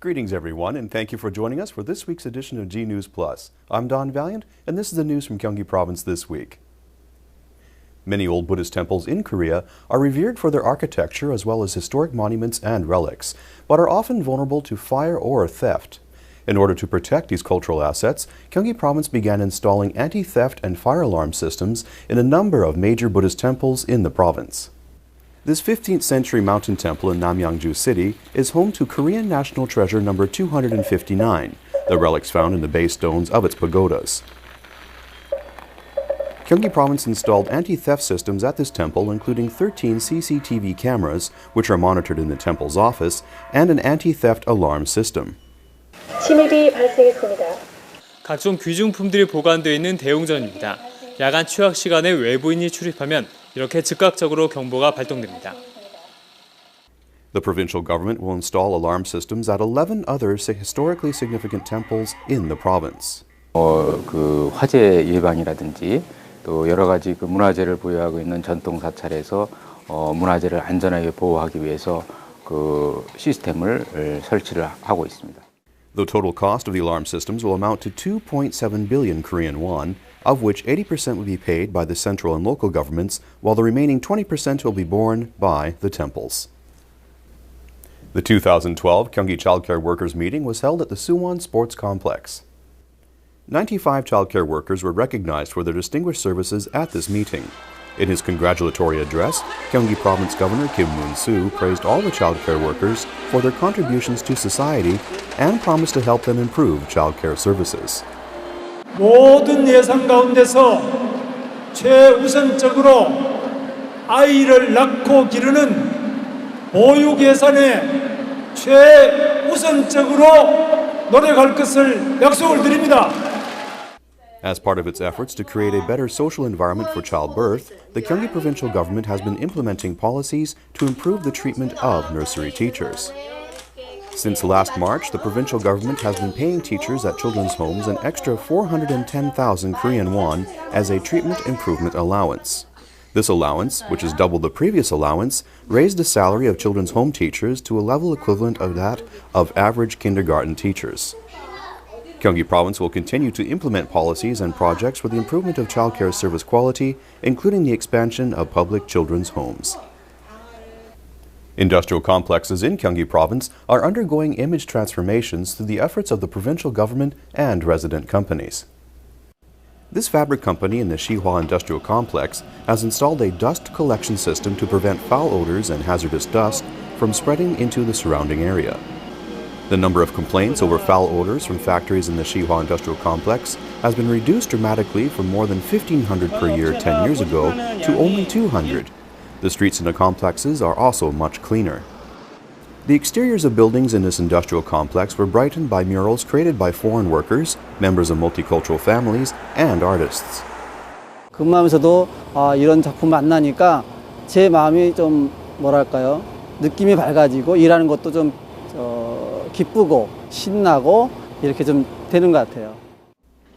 Greetings everyone, and thank you for joining us for this week's edition of G News Plus. I'm Don Valiant, and this is the news from Gyeonggi Province this week. Many old Buddhist temples in Korea are revered for their architecture as well as historic monuments and relics, but are often vulnerable to fire or theft. In order to protect these cultural assets, Gyeonggi Province began installing anti-theft and fire alarm systems in a number of major Buddhist temples in the province. This 15th century mountain temple in Namyangju City is home to Korean national treasure number 259, the relics found in the base stones of its pagodas. Gyeonggi Province installed anti-theft systems at this temple, including 13 CCTV cameras, which are monitored in the temple's office, and an anti-theft alarm system. 침입이 발생했습니다. 각종 귀중품들이 보관되어 있는 대웅전입니다. 야간 취학 시간에 외부인이 출입하면 이렇게 즉각적으로 경보가 발동됩니다. The provincial government will install alarm systems at 11 other historically significant temples in the province. 그 화재 예방이라든지 또 여러 가지 그 문화재를 보유하고 있는 전통 사찰에서 문화재를 안전하게 보호하기 위해서 그 시스템을 설치를 하고 있습니다. The total cost of the alarm systems will amount to 2.7 billion Korean won, of which 80% will be paid by the central and local governments, while the remaining 20% will be borne by the temples. The 2012 Gyeonggi Childcare Workers meeting was held at the Suwon Sports Complex. 95 childcare workers were recognized for their distinguished services at this meeting. In his congratulatory address, Gyeonggi Province Governor Kim Moon-soo praised all the childcare workers for their contributions to society and promised to help them improve childcare services. 모든 예산 가운데서 최우선적으로 아이를 낳고 기르는 보육 예산에 최우선적으로 노력할 것을 약속을 드립니다. As part of its efforts to create a better social environment for childbirth, the Gyeonggi provincial government has been implementing policies to improve the treatment of nursery teachers. Since last March, the provincial government has been paying teachers at children's homes an extra 410,000 Korean won as a treatment improvement allowance. This allowance, which is double the previous allowance, raised the salary of children's home teachers to a level equivalent of that of average kindergarten teachers. Gyeonggi Province will continue to implement policies and projects for the improvement of childcare service quality, including the expansion of public children's homes. Industrial complexes in Gyeonggi Province are undergoing image transformations through the efforts of the provincial government and resident companies. This fabric company in the Shihwa Industrial Complex has installed a dust collection system to prevent foul odors and hazardous dust from spreading into the surrounding area. The number of complaints over foul odors from factories in the Shihwa Industrial Complex has been reduced dramatically from more than 1,500 per year 10 years ago to only 200. The streets in the complexes are also much cleaner. The exteriors of buildings in this industrial complex were brightened by murals created by foreign workers, members of multicultural families, and artists. 근무하면서도 이런 작품 만나니까 제 마음이 좀 뭐랄까요? 느낌이 밝아지고 일하는 것도 좀 기쁘고 신나고 이렇게 좀 되는 것 같아요.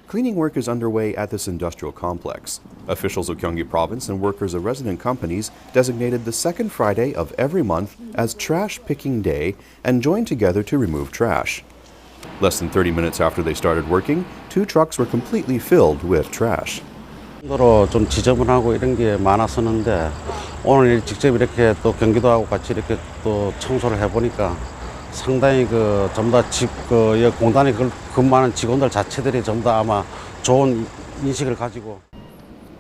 Cleaning work is underway at this industrial complex. Officials of Gyeonggi Province and workers of resident companies designated the second Friday of every month as Trash Picking Day and joined together to remove trash. Less than 30 minutes after they started working, 2 trucks were completely filled with trash. 좀 지저분하고 이런 게 많았었는데 오늘 직접 이렇게 또 경기도하고 같이 이렇게 또 청소를 해보니까 상당히 그 전부 다 공단에 근무하는 직원들 자체들이 전부 다 아마 좋은 인식을 가지고.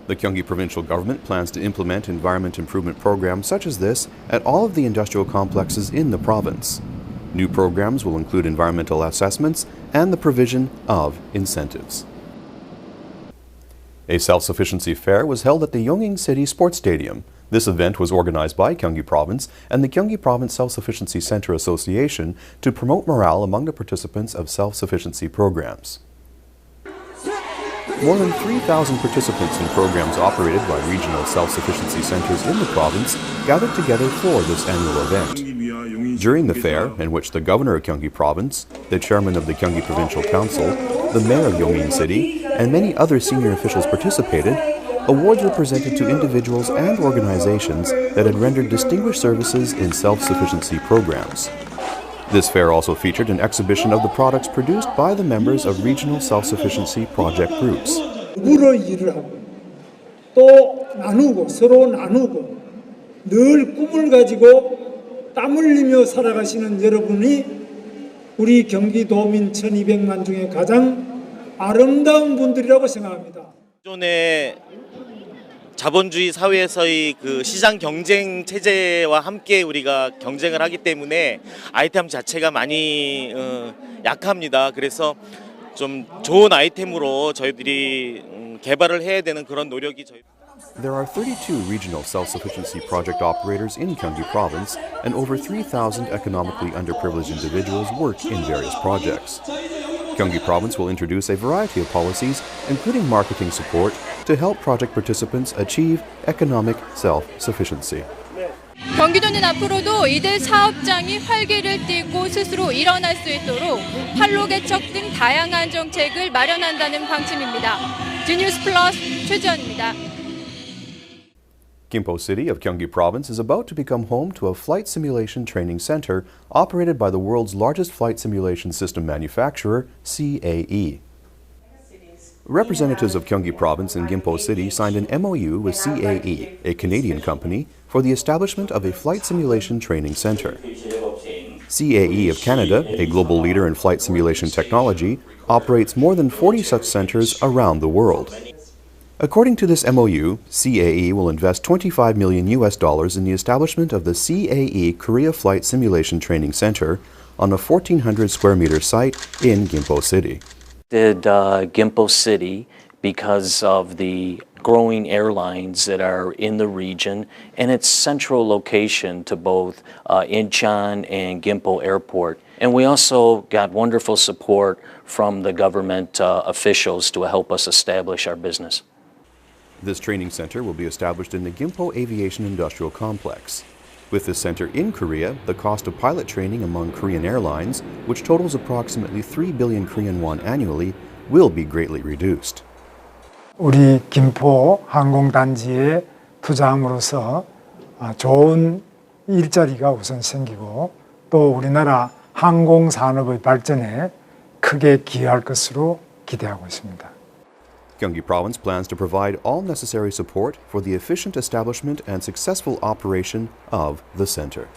The Gyeonggi provincial government plans to implement environment improvement programs such as this at all of the industrial complexes in the province. New programs will include environmental assessments and the provision of incentives. A self-sufficiency fair was held at the Yongin City Sports Stadium. This event was organized by Gyeonggi Province and the Gyeonggi Province Self-Sufficiency Center Association to promote morale among the participants of self-sufficiency programs. More than 3,000 participants in programs operated by regional self-sufficiency centers in the province gathered together for this annual event. During the fair, in which the governor of Gyeonggi Province, the chairman of the Gyeonggi Provincial Council, the mayor of Yongin City, and many other senior officials participated, awards were presented to individuals and organizations that had rendered distinguished services in self-sufficiency programs. This fair also featured an exhibition of the products produced by the members of regional self-sufficiency project groups. 누구로 일을 하고 또 나누고 서로 나누고 늘 꿈을 가지고 땀 흘리며 살아가시는 여러분이 우리 경기도민 1200만 중에 가장 아름다운 분들이라고 생각합니다. 기존의 자본주의 사회에서의 그 시장 경쟁 체제와 함께 우리가 경쟁을 하기 때문에 아이템 자체가 많이 약합니다. 그래서 좀 좋은 아이템으로 저희들이 개발을 해야 되는 그런 노력이 저희. There are 32 regional self-sufficiency project operators in Gyeonggi Province, and over 3,000 economically underprivileged individuals work in various projects. Gyeonggi Province will introduce a variety of policies, including marketing support, to help project participants achieve economic self-sufficiency. 경기도는 앞으로도 이들 사업장이 활기를 띠고 스스로 일어날 수 있도록 판로 개척 등 다양한 정책을 마련한다는 방침입니다. Gnews Plus 최지연입니다. Gimpo City of Gyeonggi Province is about to become home to a flight simulation training center operated by the world's largest flight simulation system manufacturer, CAE. Representatives of Gyeonggi Province and Gimpo City signed an MOU with CAE, a Canadian company, for the establishment of a flight simulation training center. CAE of Canada, a global leader in flight simulation technology, operates more than 40 such centers around the world. According to this MOU, CAE will invest $25 million in the establishment of the CAE Korea Flight Simulation Training Center on a 1,400 square meter site in Gimpo City. Gimpo City because of the growing airlines that are in the region and its central location to both Incheon and Gimpo Airport. And we also got wonderful support from the government officials to help us establish our business. This training center will be established in the Gimpo Aviation Industrial Complex. With this center in Korea, the cost of pilot training among Korean airlines, which totals approximately 3 billion Korean won annually, will be greatly reduced. 우리 김포 항공단지에 투자함으로써 좋은 일자리가 우선 생기고 또 우리나라 항공산업의 발전에 크게 기여할 것으로 기대하고 있습니다. Gyeonggi Province plans to provide all necessary support for the efficient establishment and successful operation of the center.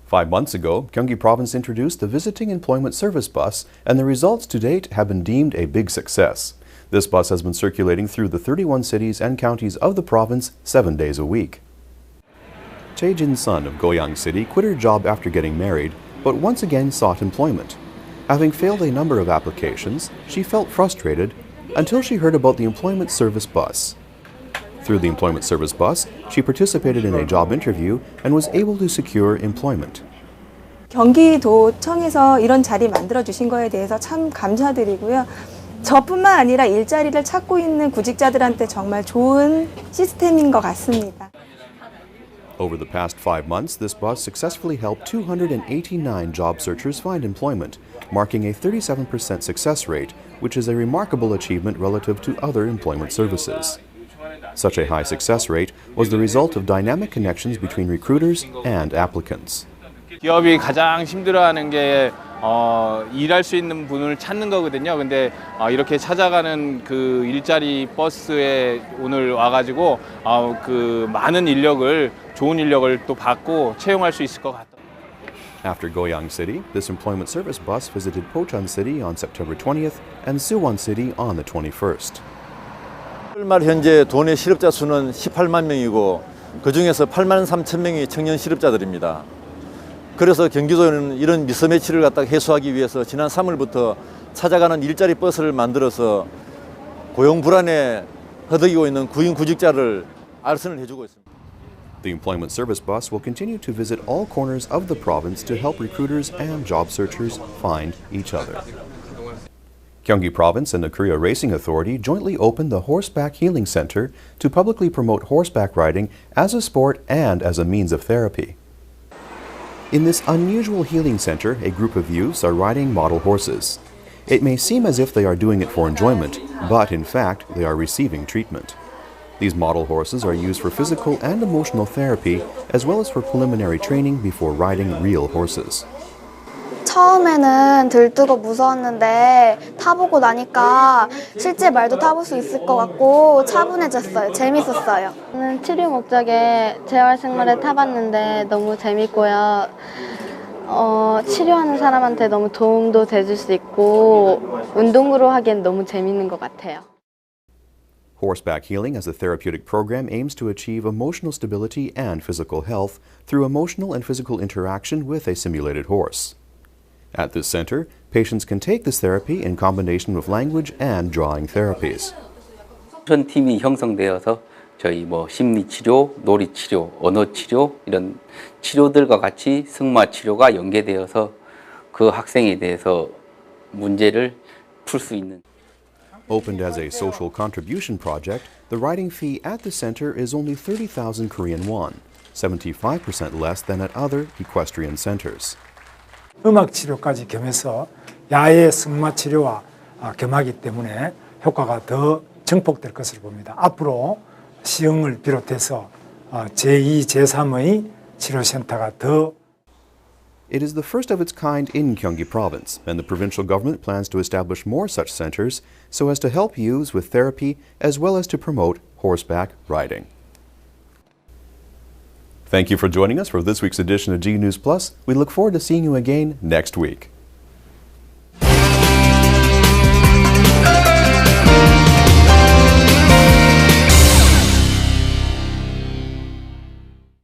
5 months ago, Gyeonggi Province introduced the Visiting Employment Service Bus, and the results to date have been deemed a big success. This bus has been circulating through the 31 cities and counties of the province 7 days a week. Chae Jin-sun of Goyang City quit her job after getting married, but once again sought employment. Having failed a number of applications, she felt frustrated until she heard about the Employment Service Bus. Through the Employment Service Bus, she participated in a job interview and was able to secure employment. 경기도청에서 이런 자리 만들어 주신 거에 대해서 참 감사드리고요. 저뿐만 아니라 일자리를 찾고 있는 구직자들한테 정말 좋은 시스템인 것 같습니다. Over the past 5 months, this bus successfully helped 289 job searchers find employment, marking a 37% success rate, which is a remarkable achievement relative to other employment services. Such a high success rate was the result of dynamic connections between recruiters and applicants. 기업이 가장 힘들어하는 게 일할 수 있는 분을 찾는 거거든요. 근데 이렇게 찾아가는 그 일자리 버스에 오늘 와가지고 그 많은 인력을 좋은 인력을 또 받고 채용할 수 있을 것 같아요. After Goyang City, this employment service bus visited Pocheon City on September 20th and Suwon City on the 21st. 말 현재 도내 실업자 수는 18만 명이고 그중에서 8만 3천 명이 청년 실업자들입니다. 그래서 경기도는 이런 미스매치를 갖다가 해소하기 위해서 지난 3월부터 찾아가는 일자리 버스를 만들어서 고용 불안에 허덕이고 있는 구인 구직자를 알선을 해주고 있습니다. The employment service bus will continue to visit all corners of the province to help recruiters and job searchers find each other. Gyeonggi Province and the Korea Racing Authority jointly opened the Horseback Healing Center to publicly promote horseback riding as a sport and as a means of therapy. In this unusual healing center, a group of youths are riding model horses. It may seem as if they are doing it for enjoyment, but in fact, they are receiving treatment. These model horses are used for physical and emotional therapy, as well as for preliminary training before riding real horses. 처음에는 들뜨고 무서웠는데 타보고 나니까 실제 말도 타볼 수 있을 것 같고 차분해졌어요. 재밌었어요. 저는 치료 목적에 재활생활을 타봤는데 너무 재밌고요. 치료하는 사람한테 너무 도움도 돼줄 수 있고 운동으로 하기엔 너무 재밌는 것 같아요. Horseback healing as a therapeutic program aims to achieve emotional stability and physical health through emotional and physical interaction with a simulated horse. At this center, patients can take this therapy in combination with language and drawing therapies. 팀이 형성되어서 저희 심리치료, 놀이치료, 언어치료 이런 치료들과 같이 승마치료가 연계되어서 그 학생에 대해서 문제를 풀 수 있는. Opened as a social contribution project, the riding fee at the center is only 30,000 Korean won, 75% less than at other equestrian centers. 음악 치료까지 겸해서 야외 승마 치료와 겸하기 때문에 효과가 더 증폭될 것으로 봅니다. 앞으로 시흥을 비롯해서 제2, 제3의 치료센터가 더 It is the first of its kind in Gyeonggi Province, and the provincial government plans to establish more such centers so as to help youths with therapy as well as to promote horseback riding. Thank you for joining us for this week's edition of G News Plus. We look forward to seeing you again next week.